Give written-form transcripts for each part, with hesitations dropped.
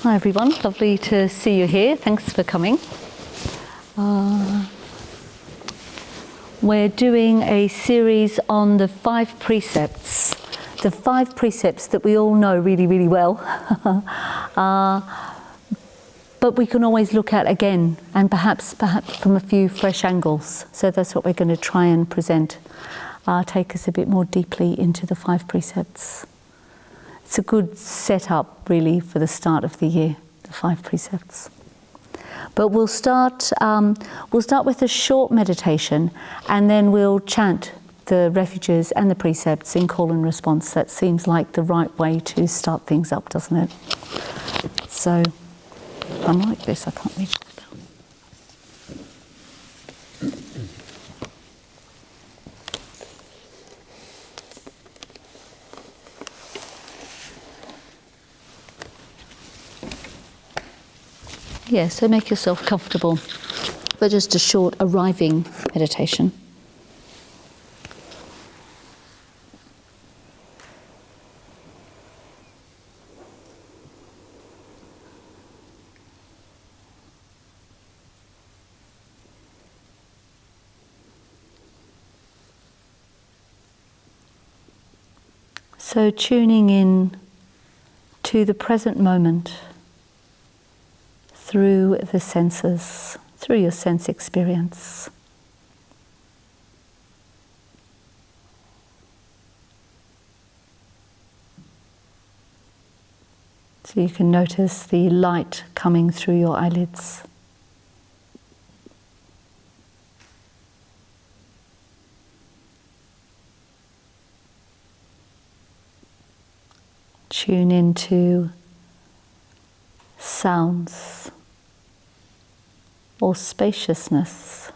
Hi everyone, lovely to see you here. Thanks for coming. We're doing a series on the 5 precepts. The 5 precepts that we all know really, really well. But we can always look at again, and perhaps from a few fresh angles. So that's what we're going to try and present. Take us a bit more deeply into the 5 precepts. It's a good setup, really, for the start of the year, the 5 precepts. But we'll start with a short meditation, and then we'll chant the refuges and the precepts in call and response. That seems like the right way to start things up, doesn't it? So, if I'm like this, I can't reach that down. Yeah, so make yourself comfortable for just a short arriving meditation. So tuning in to the present moment through the senses, through your sense experience. So you can notice the light coming through your eyelids. Tune into sounds or spaciousness.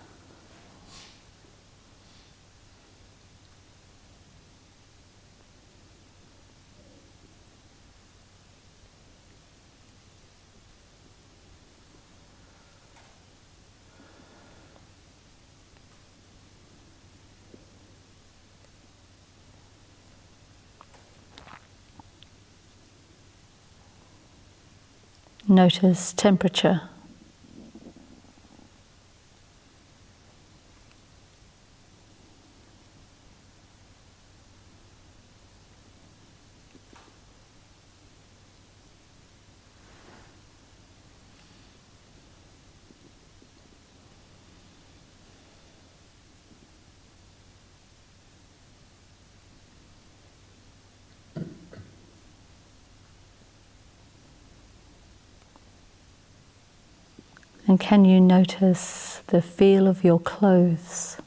Notice temperature. And can you notice the feel of your clothes?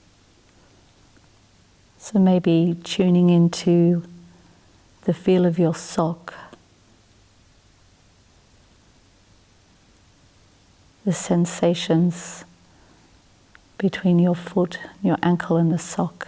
So maybe tuning into the feel of your sock, the sensations between your foot, your ankle and the sock.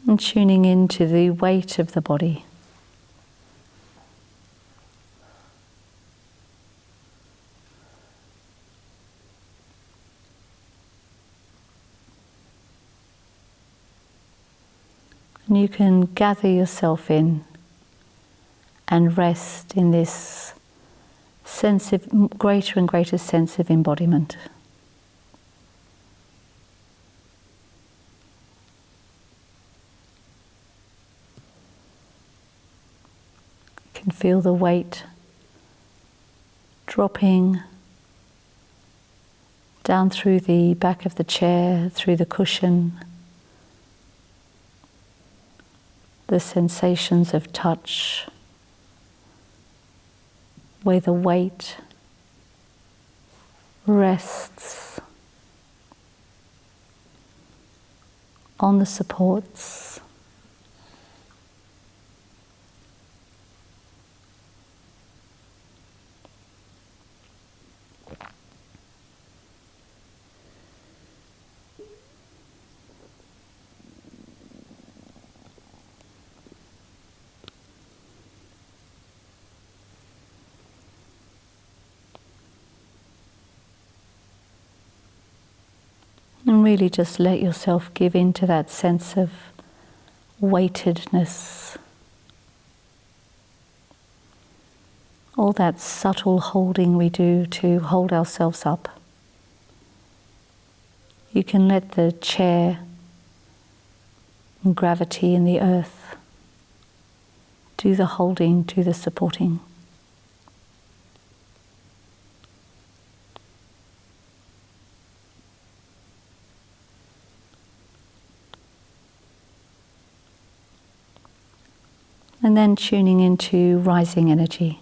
And tuning into the weight of the body. And you can gather yourself in and rest in this sense of greater and greater sense of embodiment. You can feel the weight dropping down through the back of the chair, through the cushion, the sensations of touch, where the weight rests on the supports. And really just let yourself give into that sense of weightedness, all that subtle holding we do to hold ourselves up. You can let the chair and gravity in the earth do the holding, do the supporting. And then tuning into rising energy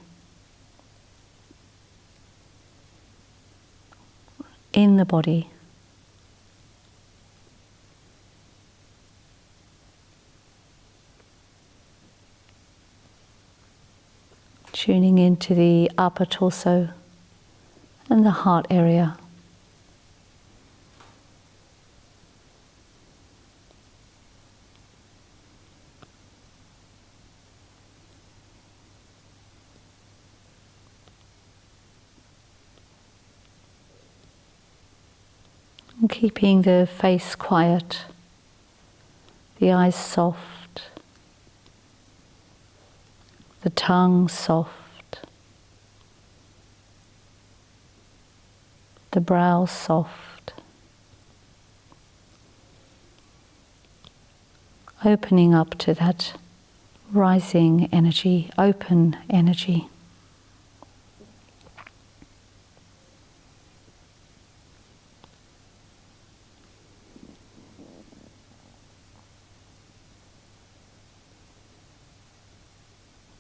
in the body. Tuning into the upper torso and the heart area. And keeping the face quiet, the eyes soft, the tongue soft, the brows soft, opening up to that rising energy, open energy.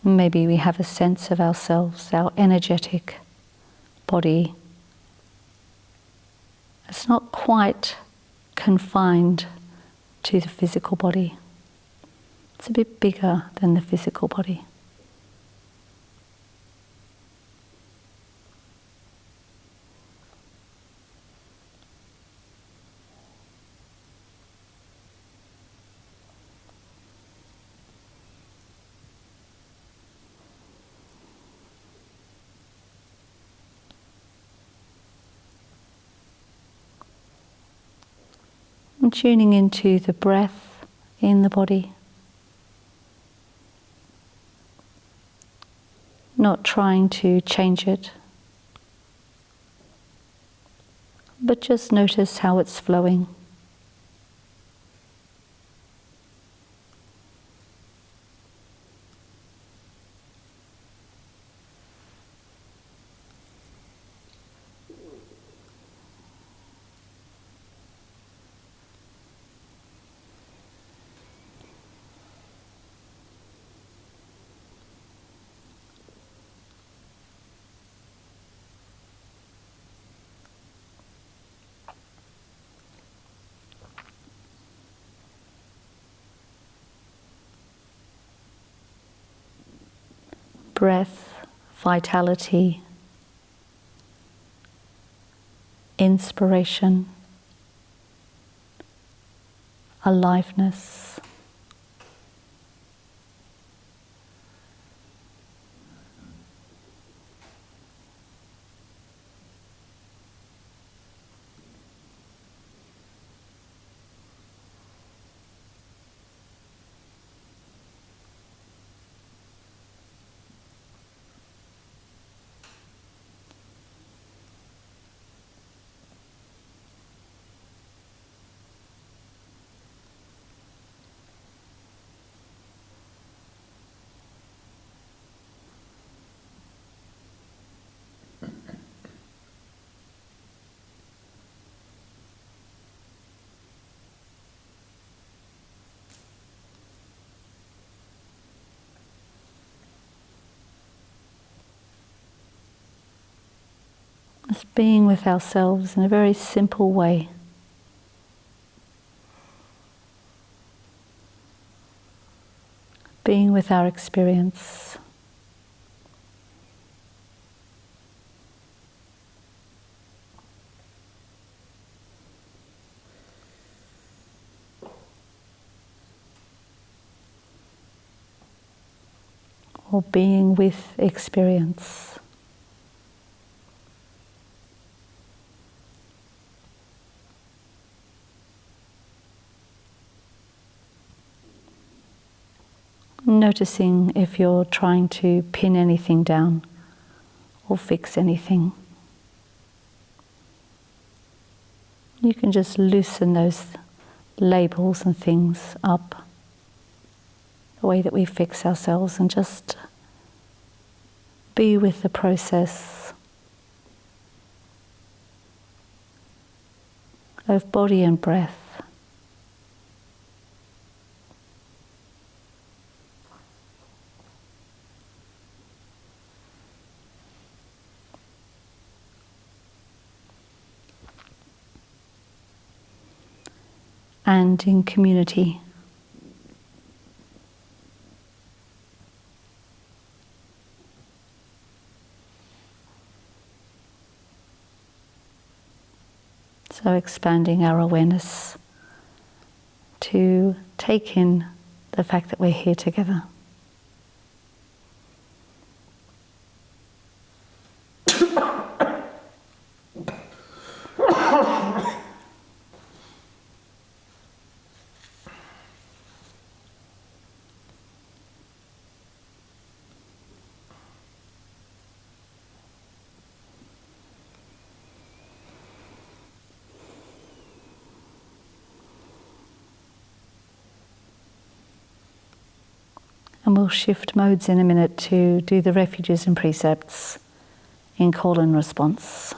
Maybe we have a sense of ourselves, our energetic body. It's not quite confined to the physical body. It's a bit bigger than the physical body. And tuning into the breath in the body. Not trying to change it, but just notice how it's flowing. Breath, vitality, inspiration, aliveness. Just being with ourselves in a very simple way. Being with our experience. Or being with experience. Noticing if you're trying to pin anything down or fix anything. You can just loosen those labels and things up, the way that we fix ourselves, and just be with the process of body and breath. And in community. So expanding our awareness to take in the fact that we're here together. And we'll shift modes in a minute to do the refuges and precepts in call and response.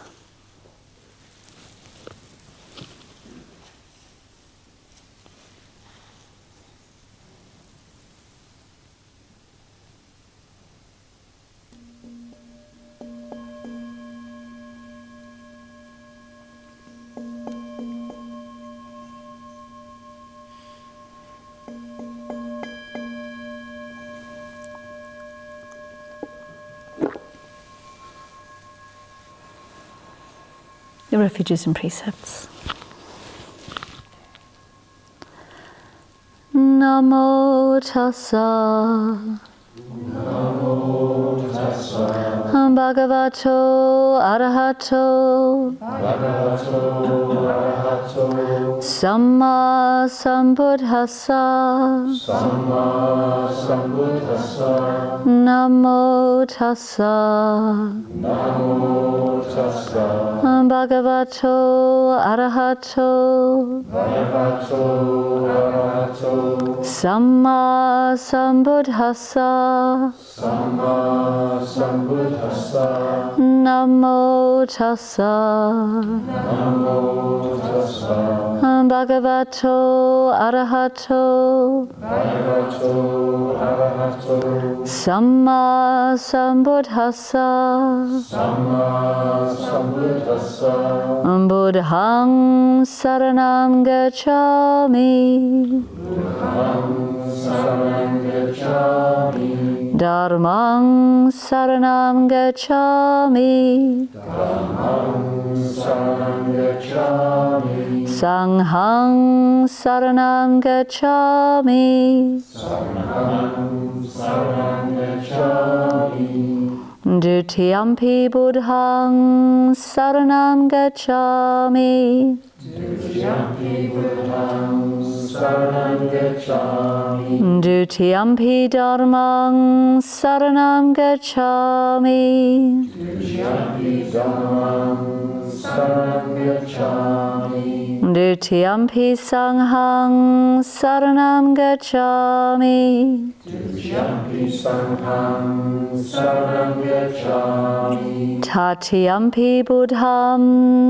The refuges and precepts. Namo tassa. Namo tassa. Bhagavato arahato. Bhagavato arahato. Samma sambuddhassa. Samma sambuddhassa. Namo tassa. Namo tassa. Bhagavato arahato. Bhagavato arahato. Samma sambuddhassa. Samma sambuddhassa. Namo tassa. Namo tassa. Bhagavato arahato. Bhagavato arahato. Samma sambuddhassa. Samma sambuddhassa. Buddhang saranam gacchami. Buddhang saranam gacchami. Dharmang saranam gacchami. Dharmang saranam gacchami. Sanghang saranam gacchami. Sanghang saranam gacchami. Dutiyampi buddhang saranam gacchami. Dutiyampi buddhang saranam gacchami. Dutiyampi dharmang saranam gacchami. Dutiyampi dharmang saranam gacchami. Dutiyampi sanghang saranam gacchami. Dutiyampi sanghang saranam gacchami. Tatiyampi buddham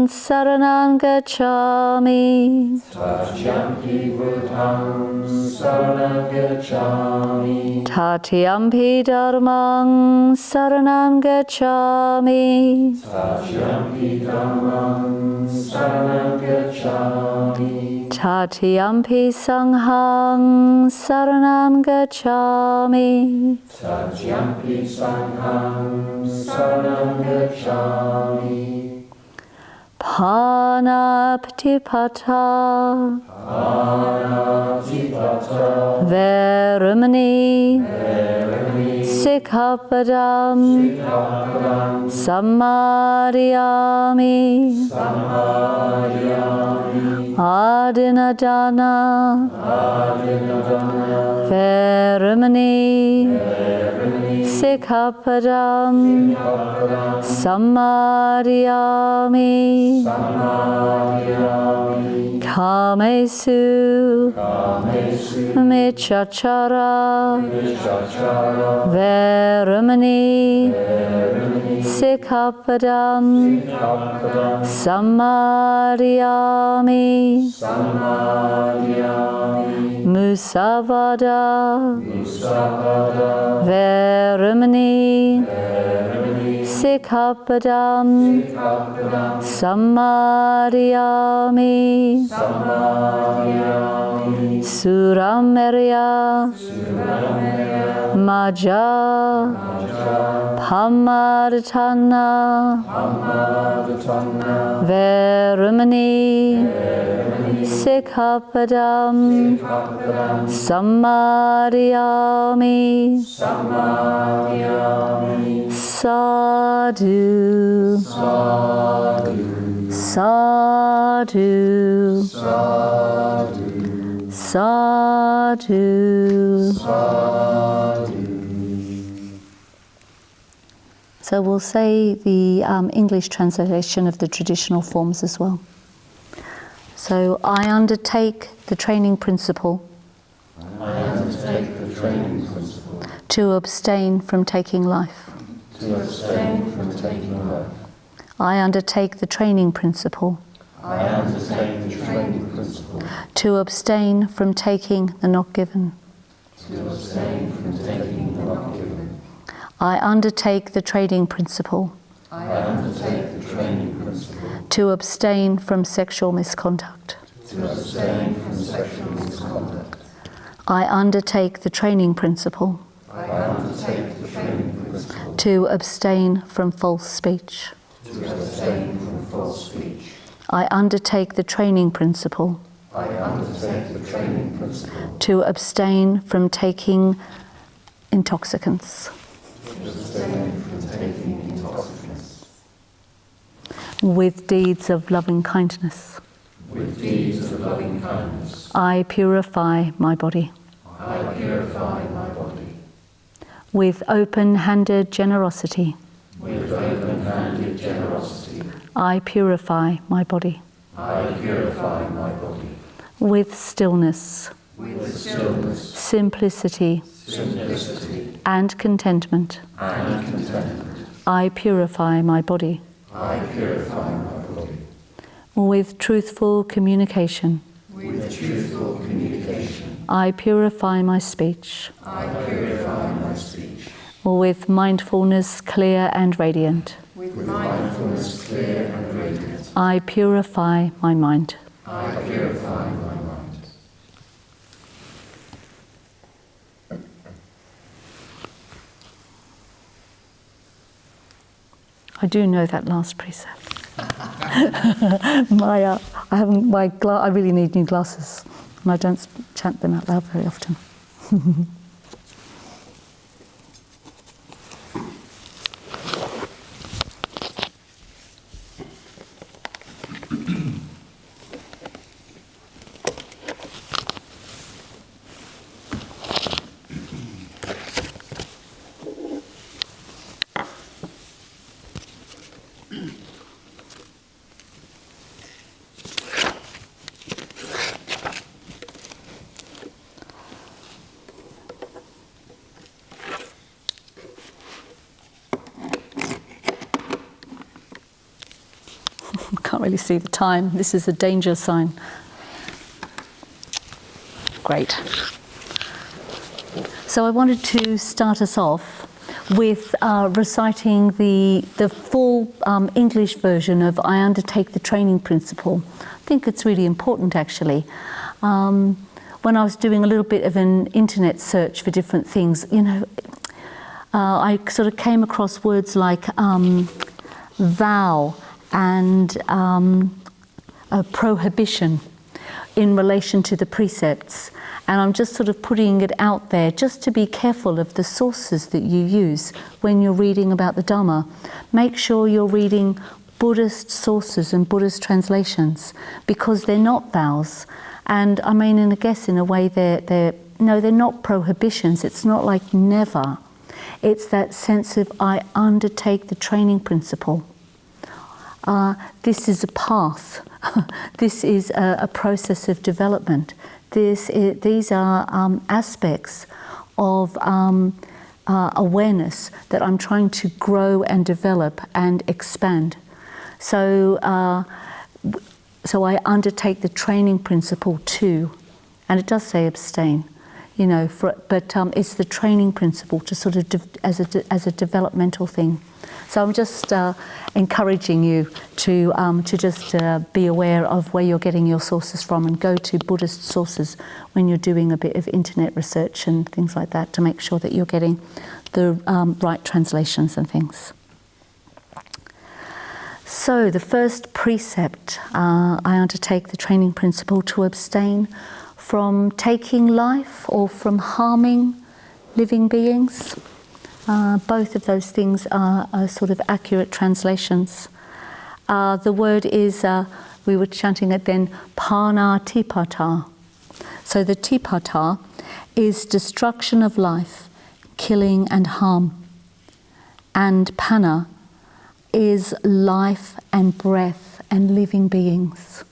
saranam gacchami. Tatiyampi buddham saranam gacchami. Tatiyampi dharmang saranam gacchami. Tatiyampi dharmang saranam gacchami. Tatiyampi sanghang saranam gacchami. Tatiyampi sanghang saranam gacchami. Panapatipata. Panapatipata. Veramani. Sikkhapadam Samadhiyami Adinadana Veramani Sikkhapadam Samadhiyami Kamesu Michachara Veramani Sikkhapadam Samadhiyami Musavada Veramani Sikkhapadam Samadhiyami Suramerya Maja Pamadhatana Veramani Sikkhapadam Samadhiyami Sadhu Sadhu Sadhu So we'll say the English translation of the traditional forms as well. So I undertake the training principle. I undertake the training principle. To abstain from taking life. To abstain from taking life. I undertake the training principle. I undertake the training principle. To abstain from taking the not given. To abstain from taking the not given. I undertake the training principle. I undertake the training principle. To abstain from sexual misconduct. To abstain from sexual misconduct. I undertake the training principle. I undertake the training principle. To abstain from false speech. To abstain from false speech. I undertake the training principle. I undertake the training principle. To abstain from taking intoxicants. To abstain from taking intoxicants. With deeds of loving kindness. With deeds of loving kindness. I purify my body. I purify my body. With open-handed generosity. With open-handed generosity. I purify my body. I purify my body. With stillness. With stillness. Simplicity. Simplicity. And contentment. And contentment. I purify my body. I purify my body. With truthful communication. With truthful communication. I purify my speech. I purify my speech. With mindfulness clear and radiant. With mindfulness clear and radiant. I purify my mind. I purify my mind. I do know that last precept. I really need new glasses, and I don't chant them out loud very often. Can't really see the time. This is a danger sign. Great. So I wanted to start us off with reciting the full English version of I Undertake the Training Principle. I think it's really important, actually. When I was doing a little bit of an internet search for different things, I sort of came across words like vow and a prohibition in relation to the precepts. And I'm just sort of putting it out there just to be careful of the sources that you use when you're reading about the Dharma. Make sure you're reading Buddhist sources and Buddhist translations, because they're not vows. And I mean, and I guess in a way they're not prohibitions. It's not like never. It's that sense of I undertake the training principle. This is a path. This is a process of development. These are aspects of awareness that I'm trying to grow and develop and expand. So I undertake the training principle too, and it does say abstain, but it's the training principle to sort of as a developmental thing. So I'm just encouraging you to just be aware of where you're getting your sources from, and go to Buddhist sources when you're doing a bit of internet research and things like that, to make sure that you're getting the right translations and things. So the first precept, I undertake the training principle to abstain from taking life or from harming living beings. Both of those things are sort of accurate translations. The word is, we were chanting it then, pana tipata. So the tipata is destruction of life, killing and harm. And pana is life and breath and living beings.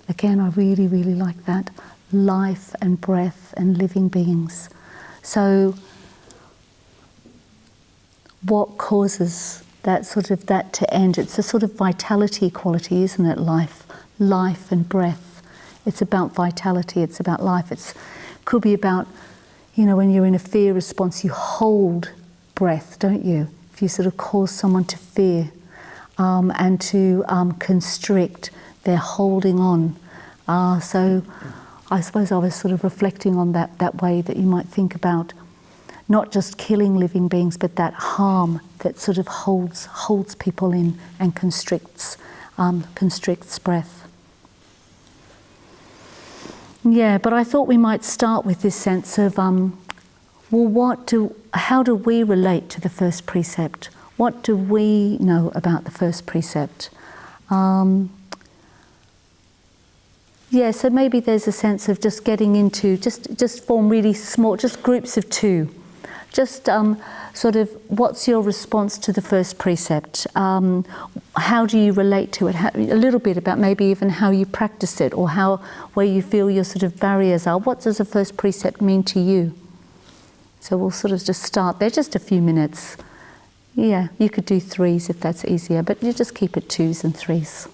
Again, I really, really like that. Life and breath and living beings. So what causes that to end? It's a sort of vitality quality, isn't it? Life and breath. It's about vitality, it's about life. It could be about, when you're in a fear response, you hold breath, don't you? If you sort of cause someone to fear and to constrict, they're holding on. So I suppose I was sort of reflecting on that way that you might think about not just killing living beings, but that harm that sort of holds people in and constricts breath. Yeah, but I thought we might start with this sense of, how do we relate to the first precept? What do we know about the first precept? So maybe there's a sense of just getting into, just form really small, just groups of two. Just sort of, what's your response to the first precept? How do you relate to it? A little bit about maybe even how you practice it, or where you feel your sort of barriers are. What does the first precept mean to you? So we'll sort of just start there, just a few minutes. Yeah, you could do threes if that's easier, but you just keep it twos and threes.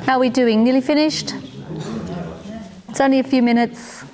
How are we doing? Nearly finished? It's only a few minutes.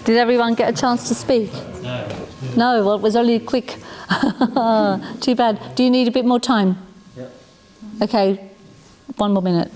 Did everyone get a chance to speak? No. No, well, it was only quick. Too bad. Do you need a bit more time? Yep. Okay, 1 more minute.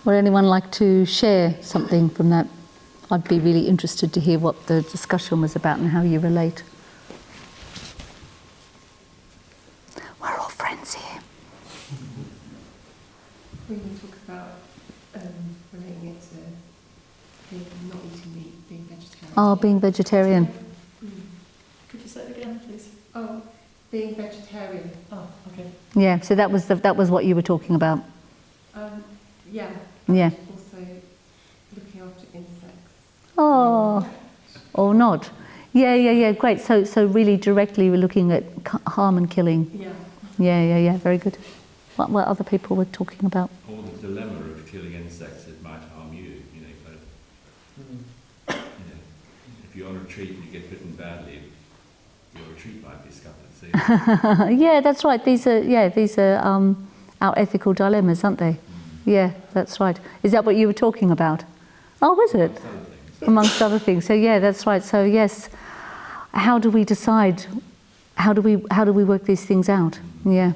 Would anyone like to share something from that? I'd be really interested to hear what the discussion was about and how you relate. We're all friends here. When you talk about relating it to not eating meat, being vegetarian. Oh, being vegetarian. Could you say it again, please? Oh, being vegetarian. Oh, okay. Yeah, so that was what you were talking about. Yeah. Yeah. Also looking after insects. Oh, or not. Yeah, great. So really directly we're looking at harm and killing. Yeah. Yeah, very good. What other people were talking about? Or the dilemma of killing insects that might harm you, but, if you're on a retreat and you get bitten badly, your retreat might be scuppered. So Yeah, that's right. These are our ethical dilemmas, aren't they? Yeah, that's right. Is that what you were talking about? Oh, was it? Amongst other things. So yeah, that's right. So yes, how do we decide? How do we work these things out? Yeah.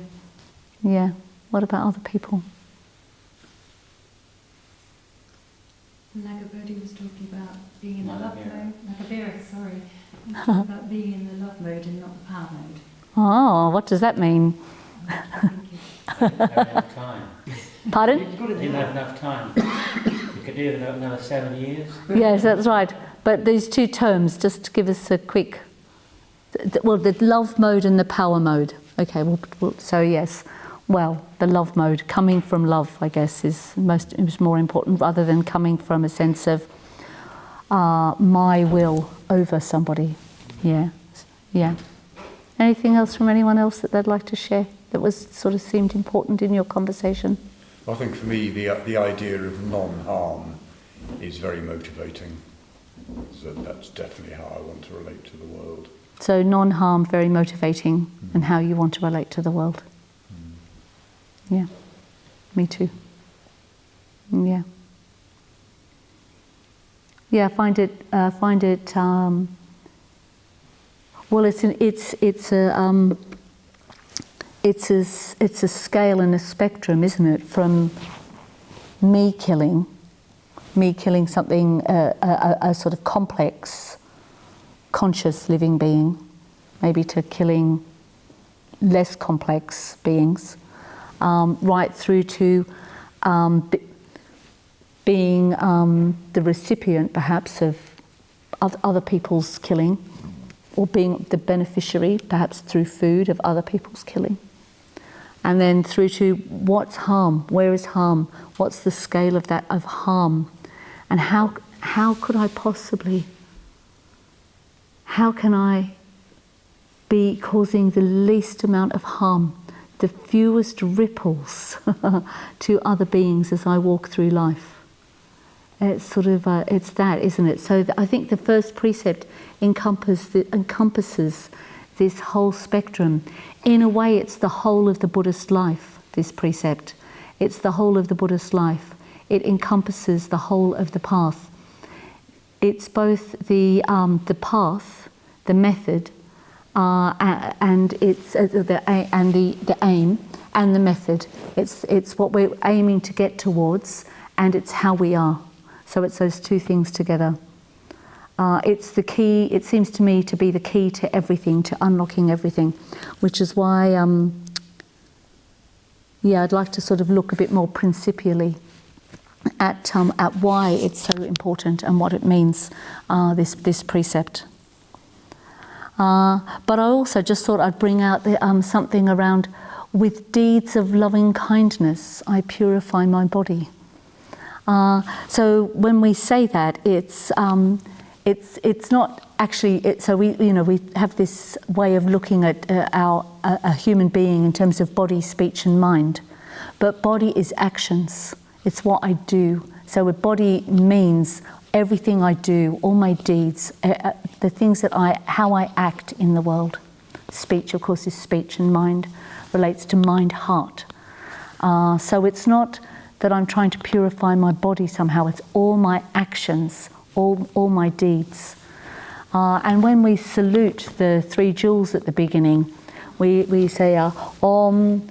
What about other people? Nagabodi was talking about being in the love mode. Nagabira, sorry. He was talking about being in the love mode and not the power mode. Oh, what does that mean? Enough time. Pardon? You didn't have enough time. You could do another 7 years. Yes, that's right. But these two terms, just to give us a quick... Well, the love mode and the power mode. Okay, so yes. Well, the love mode, coming from love, I guess, is more important rather than coming from a sense of my will over somebody. Yeah. Anything else from anyone else that they'd like to share that was sort of seemed important in your conversation? I think for me the idea of non-harm is very motivating. So that's definitely how I want to relate to the world. So non-harm, very motivating, and how you want to relate to the world. Yeah, me too. Yeah. Yeah, find it. Well, it's a scale and a spectrum, isn't it? From me killing something, a sort of complex, conscious living being, maybe to killing less complex beings, right through to being the recipient, perhaps, of other people's killing, or being the beneficiary, perhaps through food, of other people's killing. And then through to what's harm? Where is harm? What's the scale of that, of harm? And how could I possibly, how can I be causing the least amount of harm, the fewest ripples to other beings as I walk through life? It's sort of, it's that, isn't it? So I think the first precept encompasses this whole spectrum. In a way, it's the whole of the Buddhist life, this precept. It's the whole of the Buddhist life. It encompasses the whole of the path. It's both the path, the method, and it's the aim and the method. It's what we're aiming to get towards, and it's how we are. So it's those two things together. It's the key, it seems to me to be the key to everything, to unlocking everything, which is why, I'd like to sort of look a bit more principially at why it's so important and what it means, this precept. But I also just thought I'd bring out something around, with deeds of loving kindness, I purify my body. So when we say that, it's not actually. So we have this way of looking at a human being in terms of body, speech, and mind, but body is actions. It's what I do. So a body means everything I do, all my deeds, the things that how I act in the world. Speech, of course, is speech, and mind relates to mind, heart. So it's not that I'm trying to purify my body somehow. It's all my actions, all my deeds. And when we salute the three jewels at the beginning, we say Om,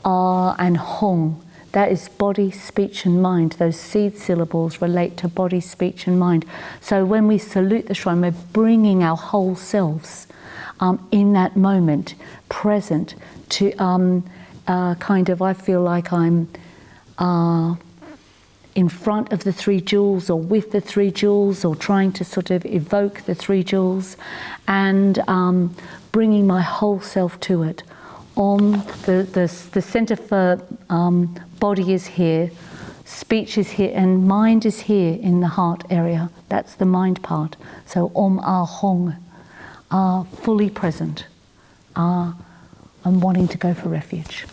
and Hong. That is body, speech, and mind. Those seed syllables relate to body, speech, and mind. So when we salute the shrine, we're bringing our whole selves in that moment, present, to I feel like I'm in front of the three jewels, or with the three jewels, or trying to sort of evoke the three jewels, and bringing my whole self to it. The center for body is here, speech is here, and mind is here in the heart area. That's the mind part. So Hong, fully present, and wanting to go for refuge.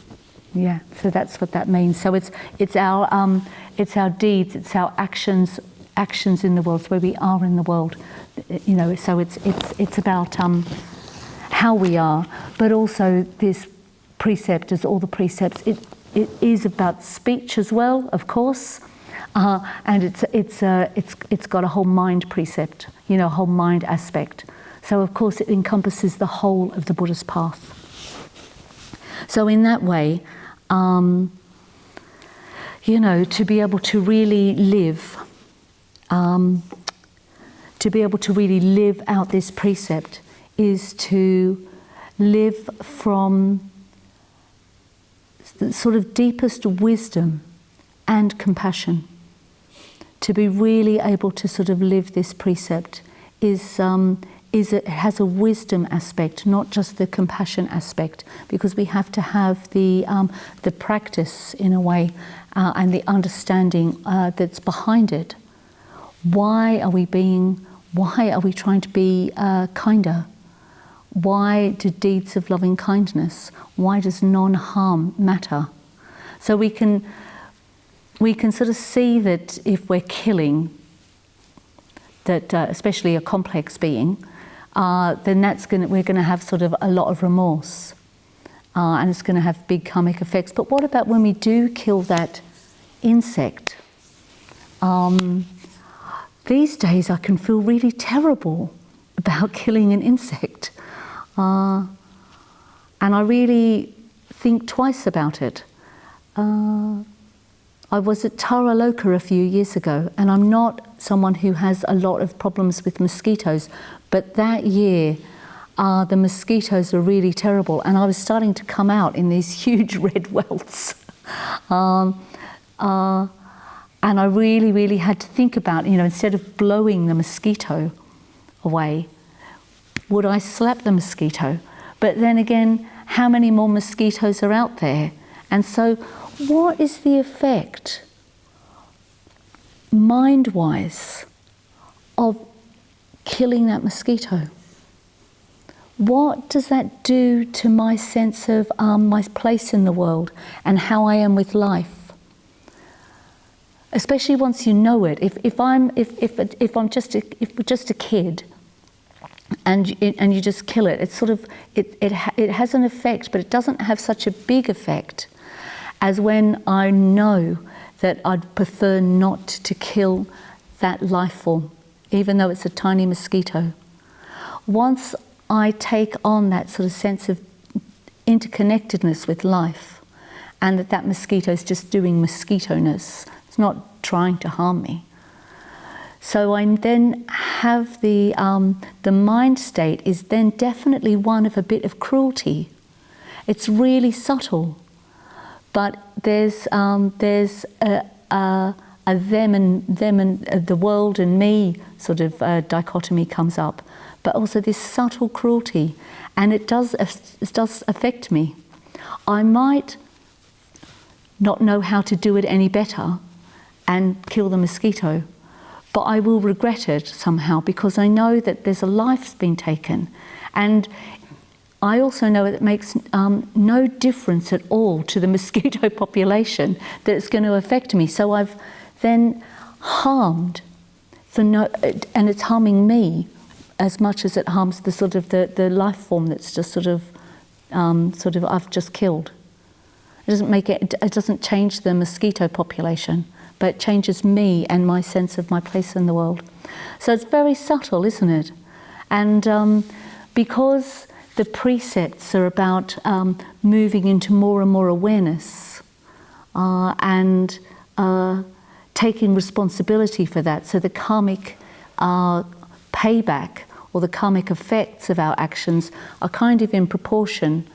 Yeah, so that's what that means. So it's our deeds, it's our actions in the world, it's where we are in the world. So it's about how we are, but also this precept, as all the precepts, it is about speech as well, of course, and it's got a whole mind precept, a whole mind aspect. So of course it encompasses the whole of the Buddhist path. So in that way, to be able to really live, out this precept is to live from the sort of deepest wisdom and compassion. To be really able to sort of live this precept it has a wisdom aspect, not just the compassion aspect, because we have to have the practice in a way and the understanding that's behind it. Why are we trying to be kinder? Why do deeds of loving kindness? Why does non-harm matter? So we can sort of see that if we're killing, that especially a complex being, then we're going to have sort of a lot of remorse, and it's going to have big karmic effects. But what about when we do kill that insect? These days I can feel really terrible about killing an insect, and I really think twice about it. I was at Tara Loka a few years ago, and I'm not someone who has a lot of problems with mosquitoes, but that year the mosquitoes were really terrible, and I was starting to come out in these huge red welts. And I really, really had to think about, instead of blowing the mosquito away, would I slap the mosquito? But then again, how many more mosquitoes are out there? And so what is the effect, mind-wise, of killing that mosquito? What does that do to my sense of my place in the world and how I am with life? Especially once you know it. If I'm just a kid, and you just kill it, it's sort of it has an effect, but it doesn't have such a big effect as when I know that I'd prefer not to kill that life form, even though it's a tiny mosquito. Once I take on that sort of sense of interconnectedness with life, and that mosquito is just doing mosquito-ness, it's not trying to harm me. So I then have the mind state is then definitely one of a bit of cruelty. It's really subtle, but there's a them and the world and me sort of dichotomy comes up, but also this subtle cruelty, and it does affect me. I might not know how to do it any better and kill the mosquito, but I will regret it somehow because I know that there's a life's been taken, and I also know that it makes no difference at all to the mosquito population that it's going to affect me. So I've then harmed and it's harming me as much as it harms the sort of the life form that's just sort of I've just killed. It doesn't make it doesn't change the mosquito population, but it changes me and my sense of my place in the world. So it's very subtle, isn't it? And because the precepts are about moving into more and more awareness and taking responsibility for that, so the karmic payback or the karmic effects of our actions are kind of in proportion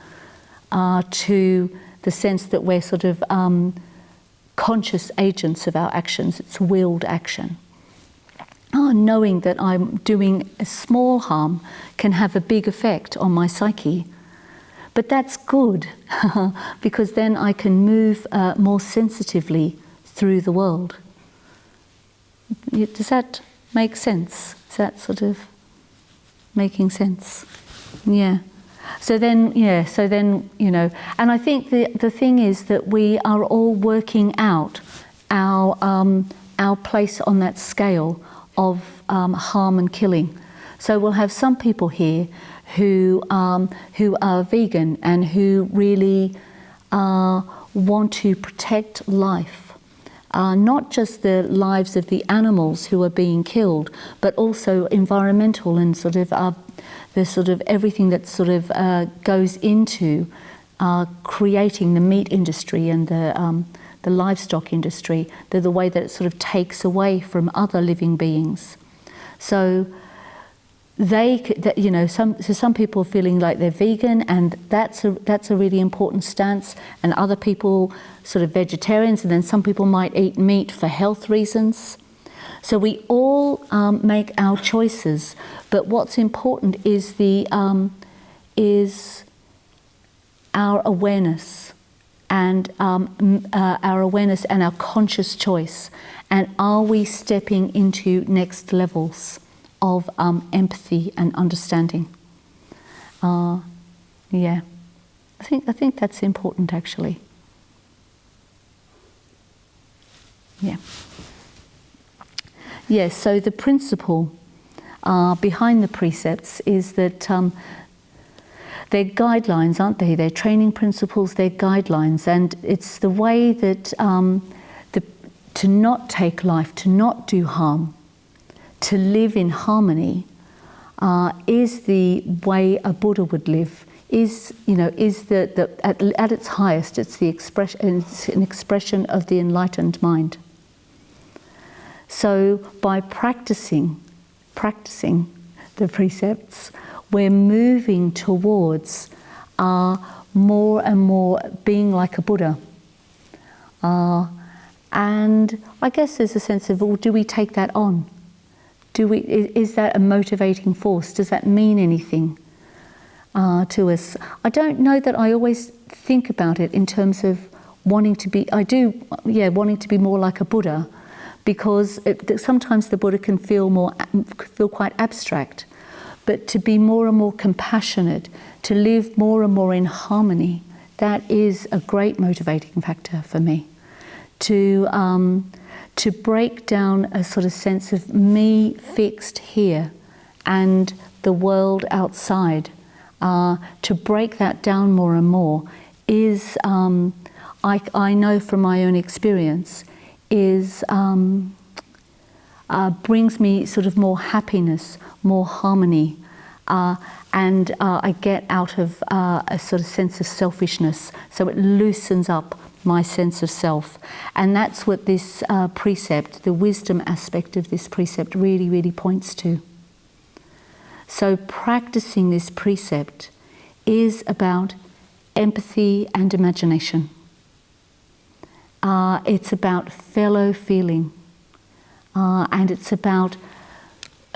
to the sense that we're sort of conscious agents of our actions. It's willed action. Knowing that I'm doing a small harm can have a big effect on my psyche. But that's good because then I can move more sensitively through the world. Does that make sense? Is that sort of making sense? Yeah. So then, you know, and I think the thing is that we are all working out our place on that scale of harm and killing. So we'll have some people here who are vegan and who really want to protect life, not just the lives of the animals who are being killed, but also environmental and sort of the sort of everything that sort of goes into creating the meat industry and the livestock industry, the way that it sort of takes away from other living beings. So some people are feeling like they're vegan, and that's a really important stance. And other people sort of vegetarians, and then some people might eat meat for health reasons. So we all make our choices, but what's important is our awareness and our conscious choice, and are we stepping into next levels of empathy and understanding? Yeah, I think that's important actually. Yeah. Yes, so the principle behind the precepts is that they're guidelines, aren't they? They're training principles, they're guidelines, and it's the way that to not take life, to not do harm, to live in harmony is the way a Buddha would live. Is at its highest, it's an expression of the enlightened mind. So by practicing the precepts, we're moving towards more and more being like a Buddha. And I guess there's a sense of, well, do we take that on? Is that a motivating force? Does that mean anything? to us. I don't know that I always think about it in terms of wanting to be, wanting to be more like a Buddha, because sometimes the Buddha can feel quite abstract, but to be more and more compassionate, to live more and more in harmony, that is a great motivating factor for me. To break down a sort of sense of me fixed here and the world outside, to break that down more and more is, I know from my own experience, is brings me sort of more happiness, more harmony, and I get out of a sort of sense of selfishness. So it loosens up my sense of self. And that's what this precept, the wisdom aspect of this precept really, really points to. So practicing this precept is about empathy and imagination. It's about fellow feeling, and it's about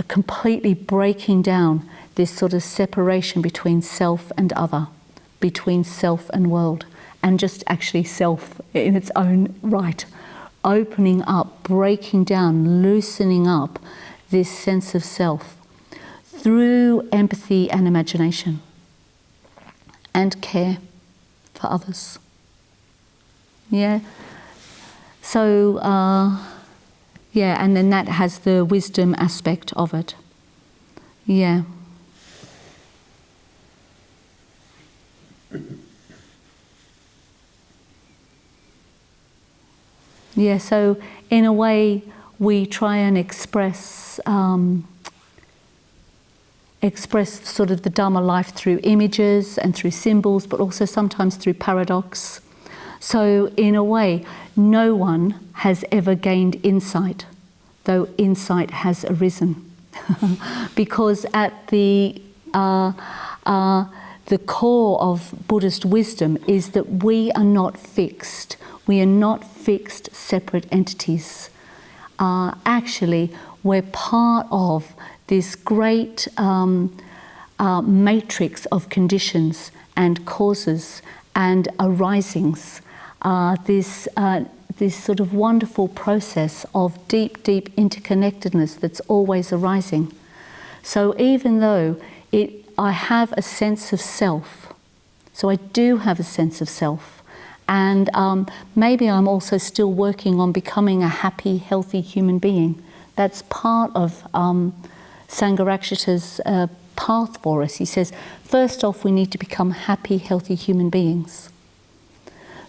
completely breaking down this sort of separation between self and other, between self and world, and just actually self in its own right. Opening up, breaking down, loosening up this sense of self through empathy and imagination and care for others. Yeah. So, and then that has the wisdom aspect of it. Yeah. Yeah, so in a way we try and express sort of the Dharma life through images and through symbols, but also sometimes through paradox. So in a way, no one has ever gained insight, though insight has arisen. Because at the core of Buddhist wisdom is that we are not fixed. We are not fixed separate entities. Actually, we're part of this great matrix of conditions and causes and arisings. This sort of wonderful process of deep, deep interconnectedness that's always arising. So even though I have a sense of self, so I do have a sense of self, and maybe I'm also still working on becoming a happy, healthy human being. That's part of Sangharakshita's path for us. He says, first off, we need to become happy, healthy human beings.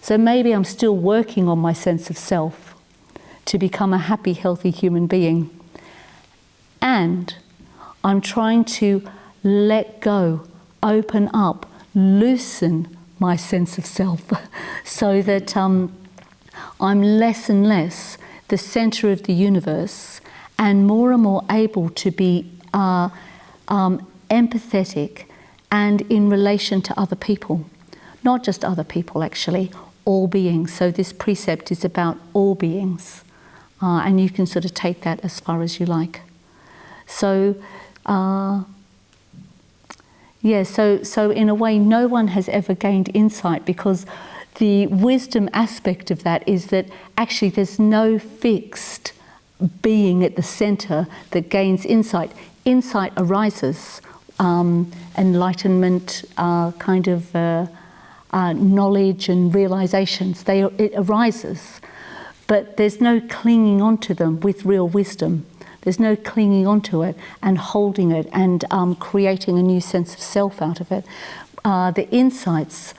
So maybe I'm still working on my sense of self to become a happy, healthy human being. And I'm trying to let go, open up, loosen my sense of self so that I'm less and less the center of the universe and more able to be empathetic and in relation to other people. Not just other people, actually, all beings. So this precept is about all beings. And you can sort of take that as far as you like. So, so in a way, no one has ever gained insight, because the wisdom aspect of that is that actually there's no fixed being at the center that gains insight. Insight arises, enlightenment, knowledge and realizations, it arises, but there's no clinging onto them with real wisdom. There's no clinging onto it and holding it and creating a new sense of self out of it. The insights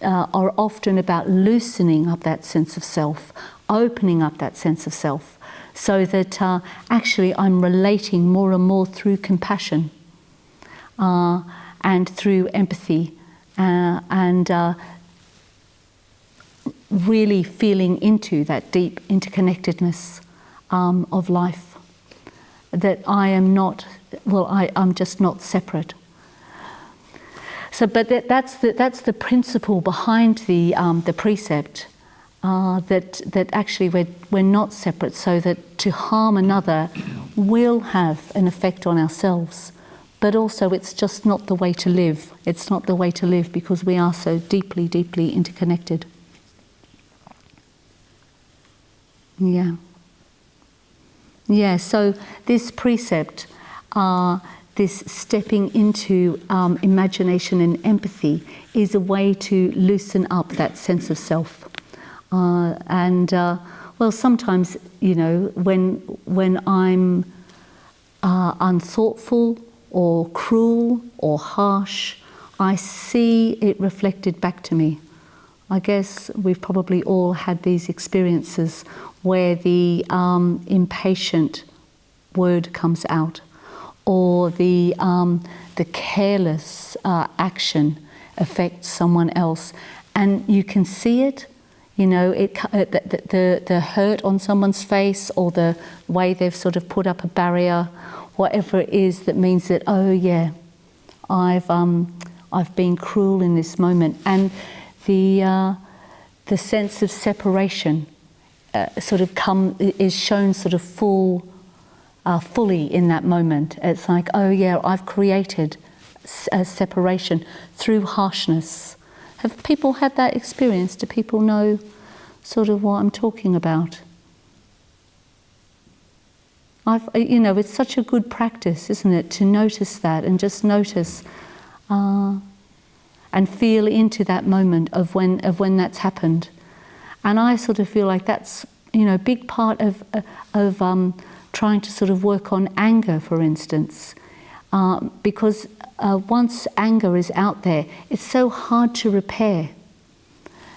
are often about loosening up that sense of self, opening up that sense of self, so that actually I'm relating more and more through compassion and through empathy and really feeling into that deep interconnectedness of life. That I am not, I'm just not separate. So, but that's the principle behind the precept, that actually we're not separate, so that to harm another will have an effect on ourselves, but also it's just not the way to live. It's not the way to live because we are so deeply, deeply interconnected. Yeah. Yeah, so this precept, this stepping into imagination and empathy, is a way to loosen up that sense of self. Well, sometimes, you know, when I'm unthoughtful or cruel or harsh, I see it reflected back to me. I guess we've probably all had these experiences where the impatient word comes out, or the careless action affects someone else, and you can see it. You know, the hurt on someone's face, or the way they've sort of put up a barrier, whatever it is that means that, oh yeah, I've been cruel in this moment, and the sense of separation is shown sort of fully in that moment. It's like, oh yeah, I've created a separation through harshness. Have people had that experience? Do people know sort of what I'm talking about? You know, it's such a good practice, isn't it, to notice that and just notice and feel into that moment of when that's happened. And I sort of feel like that's, you know, a big part of trying to sort of work on anger, for instance, because once anger is out there, it's so hard to repair.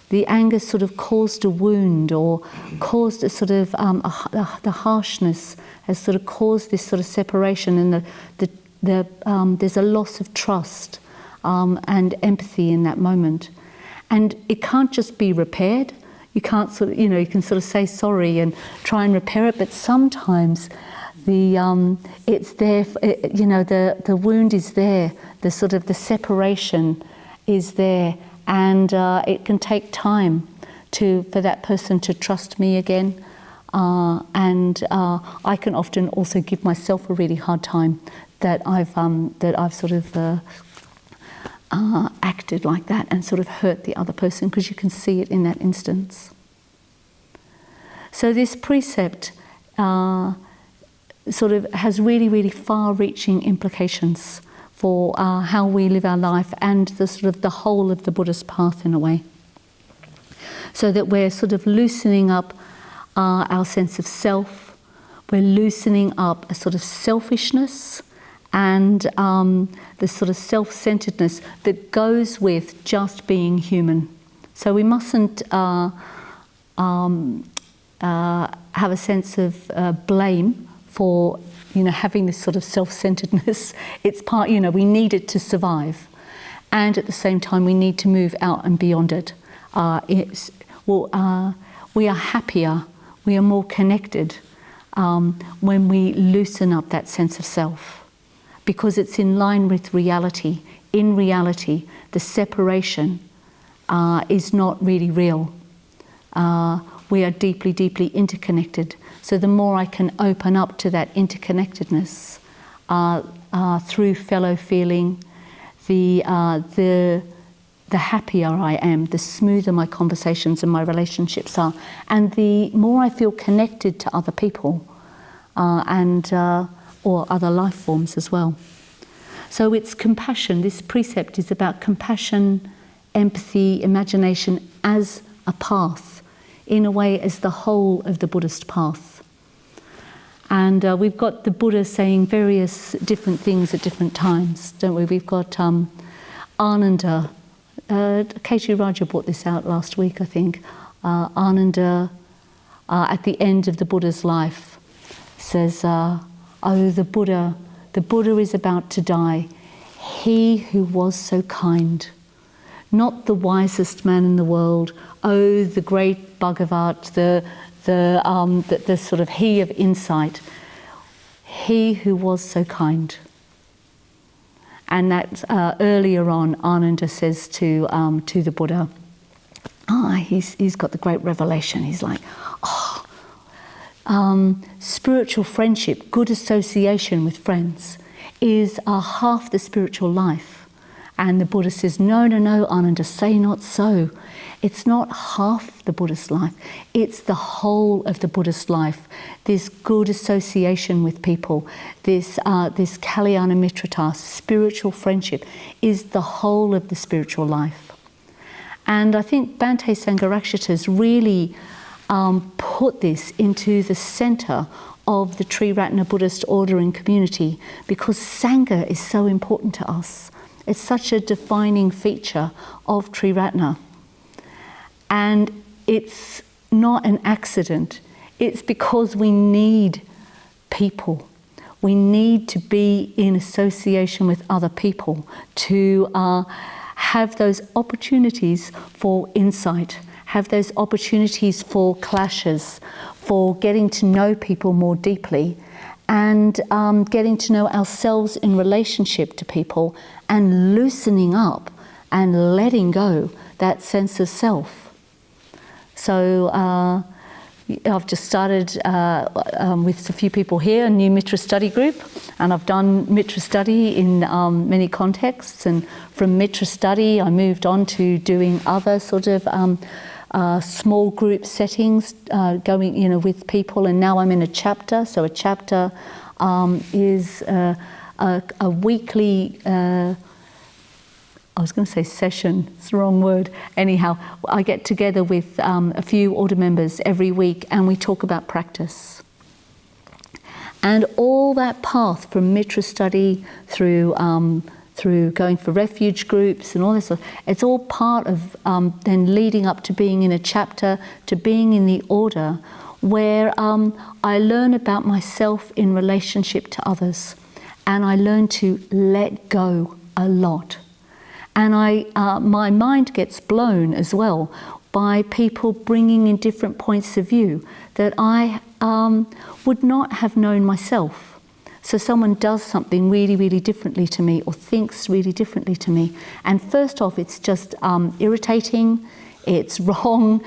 The anger sort of caused a wound, or caused a sort of the harshness has sort of caused this sort of separation, and there's a loss of trust and empathy in that moment, and it can't just be repaired. You can't sort of, you know, you can sort of say sorry and try and repair it, but sometimes it's there. You know, the wound is there. The sort of the separation is there, and it can take time for that person to trust me again. And I can often also give myself a really hard time that I've sort of acted like that and sort of hurt the other person, because you can see it in that instance. So this precept sort of has really, really far-reaching implications for how we live our life, and the sort of the whole of the Buddhist path in a way. So that we're sort of loosening up our sense of self, we're loosening up a sort of selfishness and the sort of self-centeredness that goes with just being human. So we mustn't have a sense of blame for, you know, having this sort of self-centeredness. It's part, you know, we need it to survive, and at the same time we need to move out and beyond it. We are happier, we are more connected when we loosen up that sense of self, because it's in line with reality. In reality, the separation is not really real. We are deeply, deeply interconnected. So the more I can open up to that interconnectedness through fellow feeling, the happier I am, the smoother my conversations and my relationships are, and the more I feel connected to other people or other life forms as well. So it's compassion. This precept is about compassion, empathy, imagination as a path, in a way as the whole of the Buddhist path. And we've got the Buddha saying various different things at different times, don't we? We've got Ananda. K.G. Raja brought this out last week, I think. Ananda, at the end of the Buddha's life, says, oh, the Buddha is about to die. He who was so kind, not the wisest man in the world. Oh, the great Bhagavat, the sort of he of insight. He who was so kind. And that earlier on, Ananda says to the Buddha, he's got the great revelation. He's like, spiritual friendship, good association with friends, is half the spiritual life. And the Buddha says, no, no, no, Ananda, say not so. It's not half the Buddhist life. It's the whole of the Buddhist life. This good association with people, this Kalyana Mitrata, spiritual friendship, is the whole of the spiritual life. And I think Bhante Sangharakshita's really put this into the centre of the Triratna Buddhist order and community, because Sangha is so important to us. It's such a defining feature of Triratna. And it's not an accident. It's because we need people. We need to be in association with other people to have those opportunities for insight, have those opportunities for clashes, for getting to know people more deeply, and getting to know ourselves in relationship to people, and loosening up and letting go that sense of self. So I've just started with a few people here, a new Mitra study group, and I've done Mitra study in many contexts, and from Mitra study I moved on to doing other sort of small group settings, going with people, and now I'm in a chapter. So a chapter is a weekly, I was going to say session, it's the wrong word. Anyhow, I get together with a few order members every week and we talk about practice. And all that path from Mitra study through going for refuge groups and all this, it's all part of then leading up to being in a chapter, to being in the order, where I learn about myself in relationship to others, and I learn to let go a lot. And my mind gets blown as well by people bringing in different points of view that I would not have known myself. So someone does something really, really differently to me, or thinks really differently to me. And first off, it's just irritating, it's wrong,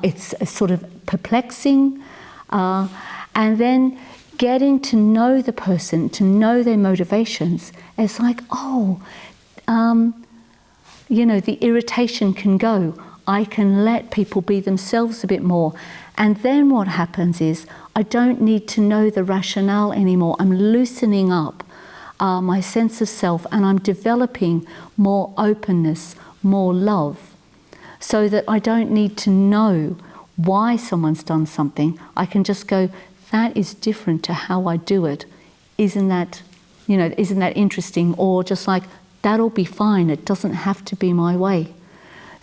it's sort of perplexing. And then getting to know the person, to know their motivations, it's like, the irritation can go. I can let people be themselves a bit more. And then what happens is I don't need to know the rationale anymore. I'm loosening up my sense of self, and I'm developing more openness, more love, so that I don't need to know why someone's done something. I can just go, that is different to how I do it. Isn't that interesting? Or just like, that'll be fine. It doesn't have to be my way.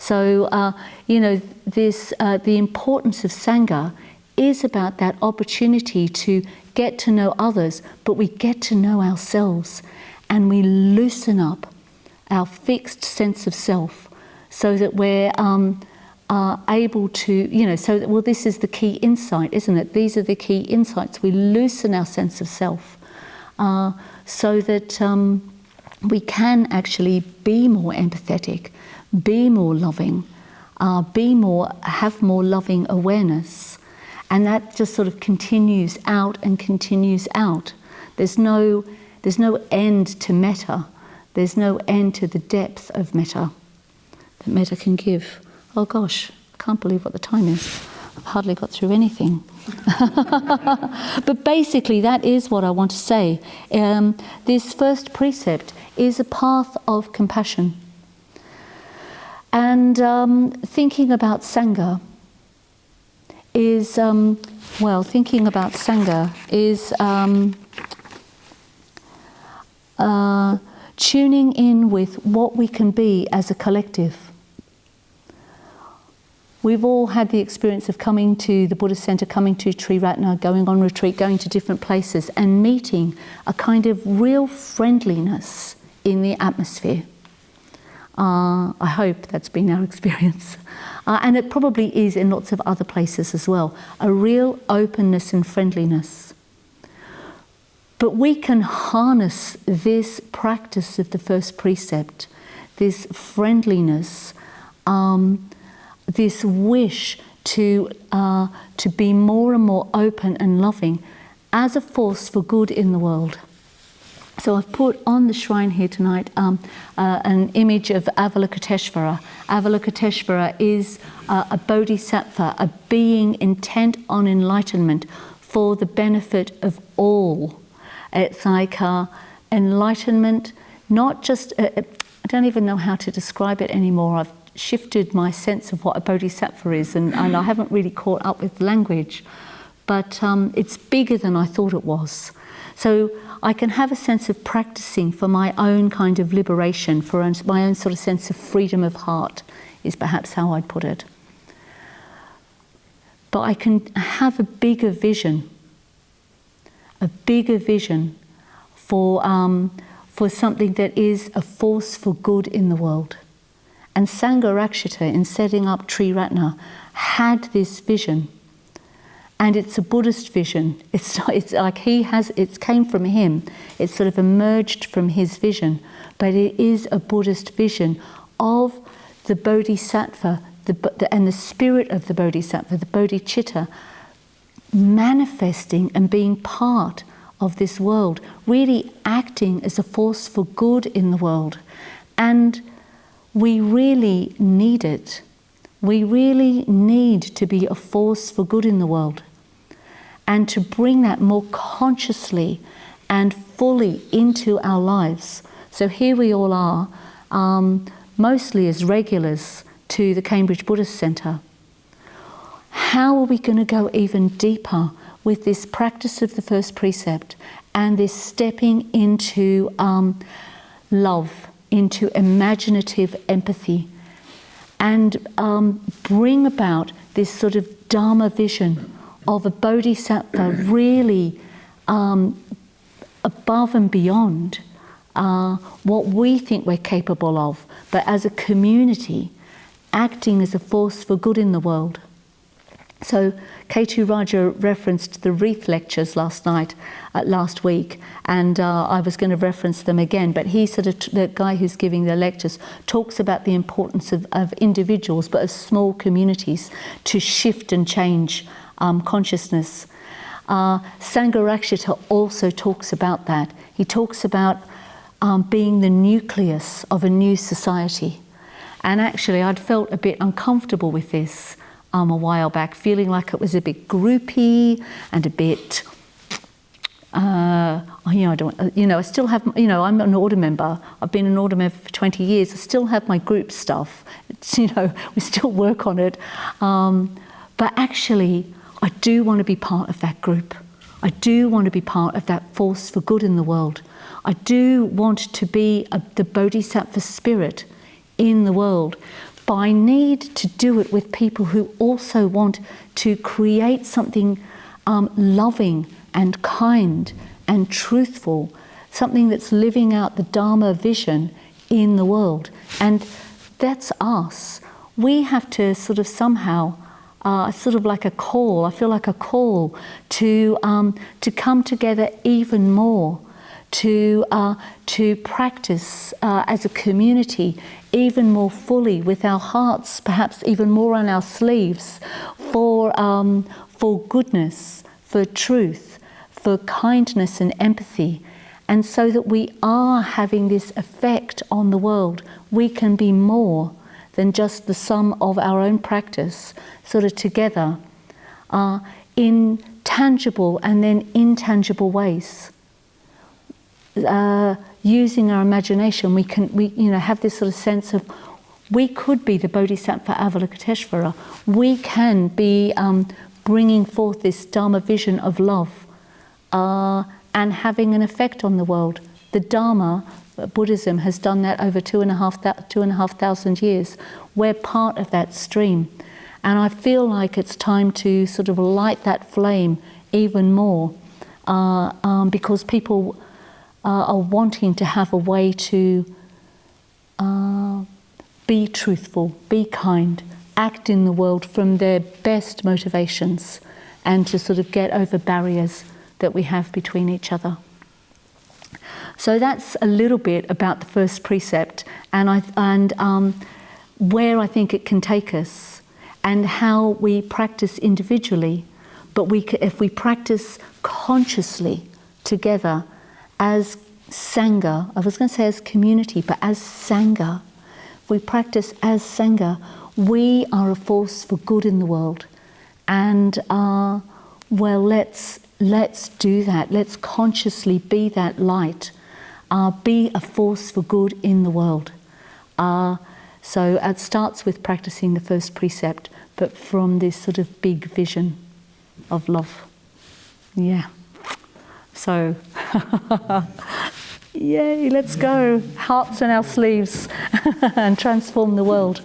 So, the importance of Sangha is about that opportunity to get to know others, but we get to know ourselves, and we loosen up our fixed sense of self, so that we're able to, this is the key insight, isn't it? These are the key insights. We loosen our sense of self so that we can actually be more empathetic, be more loving, have more loving awareness. And that just sort of continues out and continues out. There's no end to metta. There's no end to the depth of metta that metta can give. Oh gosh, I can't believe what the time is. I've hardly got through anything. But basically that is what I want to say. This first precept is a path of compassion. And thinking about Sangha is, tuning in with what we can be as a collective. We've all had the experience of coming to the Buddhist Centre, coming to Triratna, going on retreat, going to different places, and meeting a kind of real friendliness in the atmosphere. I hope that's been our experience. And it probably is in lots of other places as well. A real openness and friendliness. But we can harness this practice of the first precept, this friendliness, this wish to be more and more open and loving, as a force for good in the world. So I've put on the shrine here tonight an image of Avalokiteshvara. Avalokiteshvara is a bodhisattva, a being intent on enlightenment for the benefit of all. It's like enlightenment, not just, I don't even know how to describe it anymore. I've shifted my sense of what a bodhisattva is, and I haven't really caught up with language, but it's bigger than I thought it was. So I can have a sense of practicing for my own kind of liberation, for my own sort of sense of freedom of heart, is perhaps how I'd put it. But I can have a bigger vision for something that is a force for good in the world. And Sangharakshita, in setting up Triratna, had this vision. And it's a Buddhist vision. It's like it came from him. It's sort of emerged from his vision. But it is a Buddhist vision of the Bodhisattva and the spirit of the Bodhisattva, the Bodhicitta, manifesting and being part of this world, really acting as a force for good in the world. And we really need it. We really need to be a force for good in the world, and to bring that more consciously and fully into our lives. So here we all are, mostly as regulars to the Cambridge Buddhist Centre. How are we going to go even deeper with this practice of the first precept and this stepping into love, into imaginative empathy, and bring about this sort of Dharma vision of a bodhisattva really above and beyond what we think we're capable of, but as a community acting as a force for good in the world. So K2 Raja referenced the wreath lectures last week, and I was going to reference them again, but he sort of, the guy who's giving the lectures, talks about the importance of individuals, but of small communities, to shift and change consciousness. Sangharakshita also talks about that. He talks about being the nucleus of a new society. And actually I'd felt a bit uncomfortable with this a while back, feeling like it was a bit groupy and a bit, I still have, I'm an order member. I've been an order member for 20 years. I still have my group stuff. We still work on it. But actually, I do want to be part of that group. I do want to be part of that force for good in the world. I do want to be the bodhisattva spirit in the world. But I need to do it with people who also want to create something loving and kind and truthful, something that's living out the Dharma vision in the world. And that's us. We have to sort of somehow, sort of like a call, I feel like a call to come together even more, to practice as a community even more fully, with our hearts perhaps even more on our sleeves, for goodness, for truth, for kindness and empathy. And so that we are having this effect on the world, we can be more than just the sum of our own practice, sort of together, in tangible and then intangible ways. Using our imagination, we have this sort of sense of, we could be the Bodhisattva Avalokiteshvara. We can be bringing forth this Dharma vision of love and having an effect on the world. The Dharma, Buddhism, has done that over 2,500 years. We're part of that stream. And I feel like it's time to sort of light that flame even more, because people are wanting to have a way to be truthful, be kind, act in the world from their best motivations, and to sort of get over barriers that we have between each other. So that's a little bit about the first precept, and where I think it can take us, and how we practice individually, but if we practice consciously together as Sangha, I was going to say as community, but as Sangha, if we practice as Sangha, we are a force for good in the world. And well, let's do that. Let's consciously be that light. Be a force for good in the world. So it starts with practicing the first precept, but from this sort of big vision of love. Yeah. So, yay, let's go. Hearts on our sleeves and transform the world.